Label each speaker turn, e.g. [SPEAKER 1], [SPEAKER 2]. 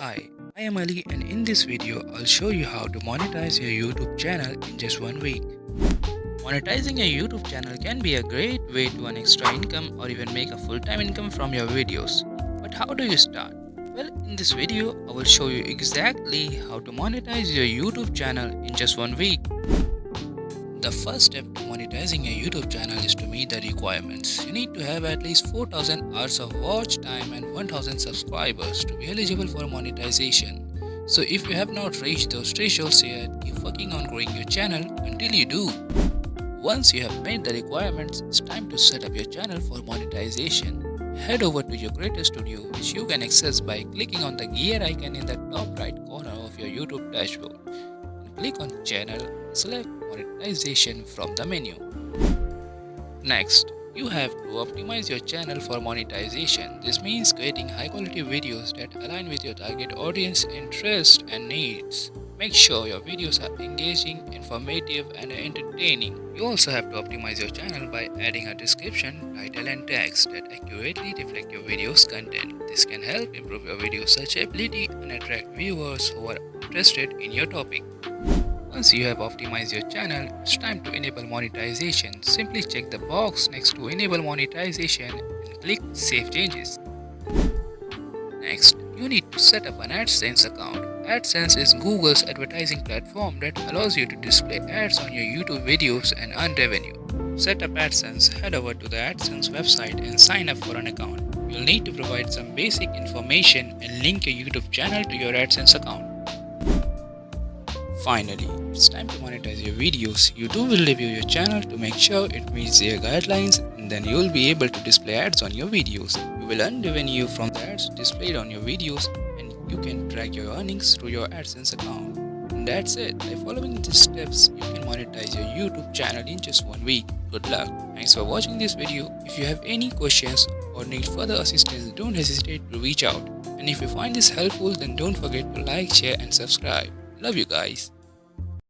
[SPEAKER 1] Hi, I am Ali, and in this video I'll show you how to monetize your YouTube channel in just 1 week. Monetizing a YouTube channel can be a great way to earn extra income or even make a full-time income from your videos. But how do you start? Well, in this video I will show you exactly how to monetize your YouTube channel in just 1 week. The first step to monetizing a YouTube channel is to meet the requirements. You need to have at least 4,000 hours of watch time and 1,000 subscribers to be eligible for monetization. So if you have not reached those thresholds yet, keep working on growing your channel until you do. Once you have met the requirements, it's time to set up your channel for monetization. Head over to your Creator Studio, which you can access by clicking on the gear icon in the top right corner of your YouTube dashboard. Click on Channel and select Monetization from the menu. Next, you have to optimize your channel for monetization. This means creating high quality videos that align with your target audience interests and needs. Make sure your videos are engaging, informative, and entertaining. You also have to optimize your channel by adding a description, title, and text that accurately reflect your video's content. This can help improve your video searchability and attract viewers who are interested in your topic. Once you have optimized your channel, it's time to enable monetization. Simply check the box next to enable monetization and click Save Changes. Next, you need to set up an AdSense account. AdSense is Google's advertising platform that allows you to display ads on your YouTube videos and earn revenue. To set up AdSense, head over to the AdSense website and sign up for an account. You'll need to provide some basic information and link your YouTube channel to your AdSense account. Finally, it's time to monetize your videos. YouTube will review your channel to make sure it meets their guidelines, and then you will be able to display ads on your videos. You will earn revenue from the ads displayed on your videos, and you can track your earnings through your AdSense account. And that's it. By following these steps, you can monetize your YouTube channel in just 1 week. Good luck. Thanks for watching this video. If you have any questions or need further assistance, don't hesitate to reach out. And if you find this helpful, then don't forget to like, share, and subscribe. Love you guys.